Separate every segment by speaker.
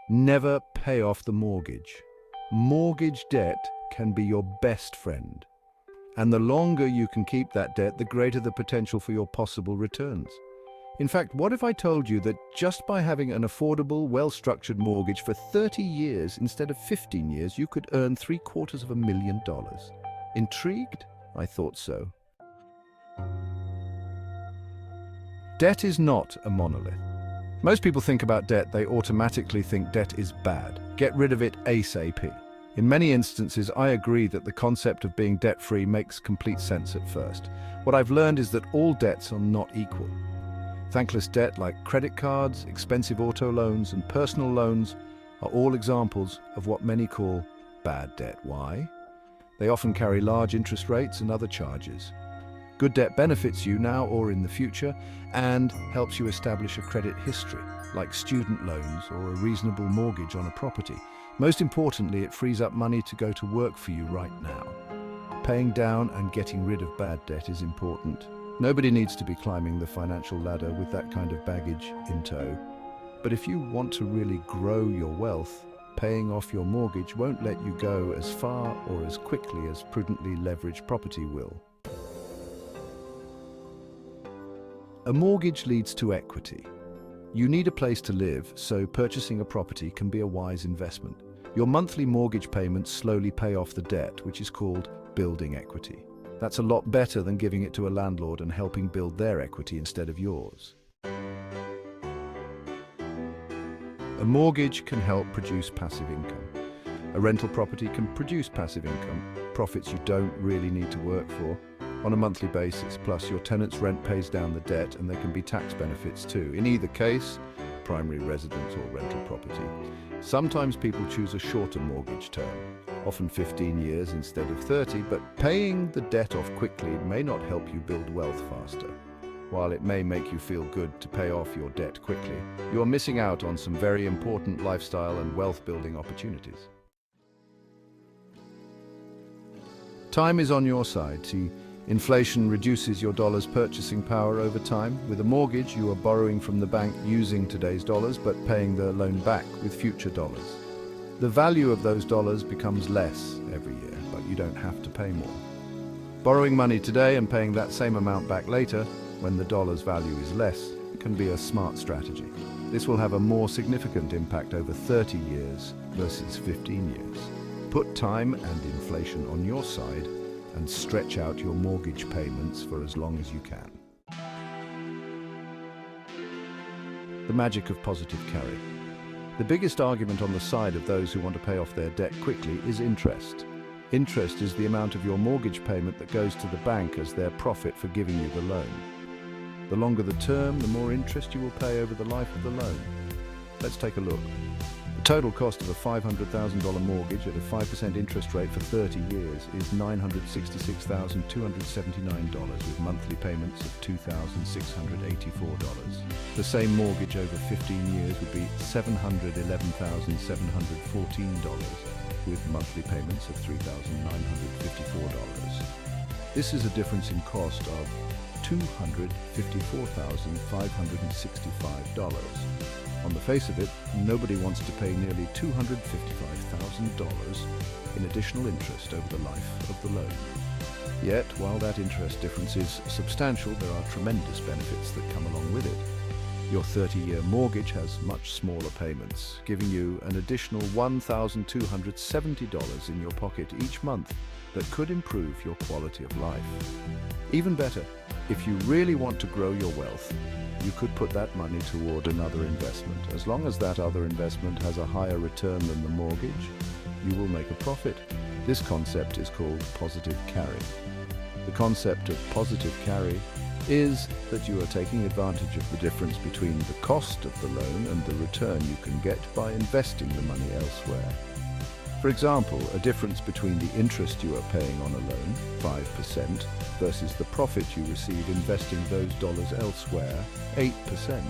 Speaker 1: Never pay off the mortgage. Mortgage debt can be your best friend. And the longer you can keep that debt, the greater the potential for your possible returns. In fact, what if I told you that just by having an affordable, well-structured mortgage for 30 years instead of 15 years, you could earn $750,000? Intrigued? I thought so. Debt is not a monolith. Most people think about debt, they automatically think debt is bad. Get rid of it ASAP. In many instances, I agree that the concept of being debt-free makes complete sense at first. What I've learned is that all debts are not equal. Thankless debt like credit cards, expensive auto loans, and personal loans are all examples of what many call bad debt. Why? They often carry large interest rates and other charges. Good debt benefits you now or in the future and helps you establish a credit history, like student loans or a reasonable mortgage on a property. Most importantly, it frees up money to go to work for you right now. Paying down and getting rid of bad debt is important. Nobody needs to be climbing the financial ladder with that kind of baggage in tow. But if you want to really grow your wealth, paying off your mortgage won't let you go as far or as quickly as prudently leveraged property will. A mortgage leads to equity. You need a place to live, so purchasing a property can be a wise investment. Your monthly mortgage payments slowly pay off the debt, which is called building equity. That's a lot better than giving it to a landlord and helping build their equity instead of yours. A mortgage can help produce passive income. A rental property can produce passive income, profits you don't really need to work for, on a monthly basis, plus your tenant's rent pays down the debt and there can be tax benefits too. In either case, primary residence or rental property. Sometimes people choose a shorter mortgage term, often 15 years instead of 30, but paying the debt off quickly may not help you build wealth faster. While it may make you feel good to pay off your debt quickly, you're missing out on some very important lifestyle and wealth-building opportunities. Time is on your side. See, inflation reduces your dollar's purchasing power over time. With a mortgage, you are borrowing from the bank using today's dollars, but paying the loan back with future dollars. The value of those dollars becomes less every year, but you don't have to pay more. Borrowing money today and paying that same amount back later, when the dollar's value is less, can be a smart strategy. This will have a more significant impact over 30 years versus 15 years. Put time and inflation on your side and stretch out your mortgage payments for as long as you can. The magic of positive carry. The biggest argument on the side of those who want to pay off their debt quickly is interest. Interest is the amount of your mortgage payment that goes to the bank as their profit for giving you the loan. The longer the term, the more interest you will pay over the life of the loan. Let's take a look. The total cost of a $500,000 mortgage at a 5% interest rate for 30 years is $966,279 with monthly payments of $2,684. The same mortgage over 15 years would be $711,714 with monthly payments of $3,954. This is a difference in cost of $254,565. On the face of it, nobody wants to pay nearly $255,000 in additional interest over the life of the loan. Yet, while that interest difference is substantial, there are tremendous benefits that come along with it. Your 30-year mortgage has much smaller payments, giving you an additional $1,270 in your pocket each month that could improve your quality of life. Even better, if you really want to grow your wealth, you could put that money toward another investment. As long as that other investment has a higher return than the mortgage, you will make a profit. This concept is called positive carry. The concept of positive carry is that you are taking advantage of the difference between the cost of the loan and the return you can get by investing the money elsewhere. For example, a difference between the interest you are paying on a loan, 5%, versus the profit you receive investing those dollars elsewhere, 8%,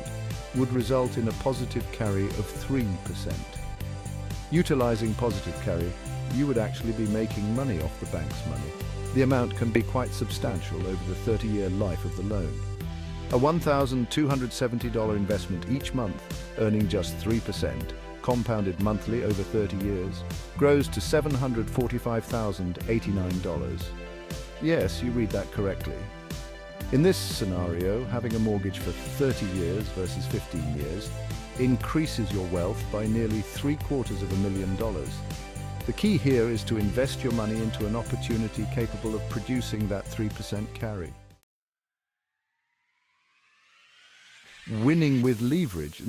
Speaker 1: would result in a positive carry of 3%. Utilizing positive carry, you would actually be making money off the bank's money. The amount can be quite substantial over the 30-year life of the loan. A $1,270 investment each month, earning just 3%, compounded monthly over 30 years, grows to $745,089. Yes, you read that correctly. In this scenario, having a mortgage for 30 years versus 15 years increases your wealth by nearly $750,000. The key here is to invest your money into an opportunity capable of producing that 3% carry. Winning with leverage.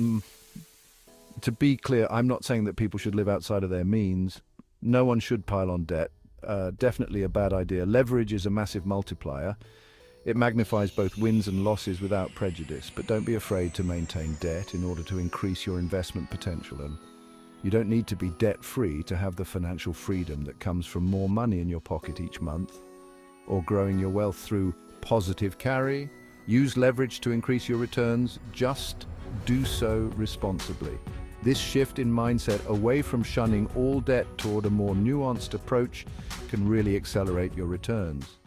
Speaker 1: To be clear, I'm not saying that people should live outside of their means. No one should pile on debt. Definitely a bad idea. Leverage is a massive multiplier. It magnifies both wins and losses without prejudice, but don't be afraid to maintain debt in order to increase your investment potential. And you don't need to be debt-free to have the financial freedom that comes from more money in your pocket each month, or growing your wealth through positive carry. Use leverage to increase your returns. Just do so responsibly. This shift in mindset away from shunning all debt toward a more nuanced approach can really accelerate your returns.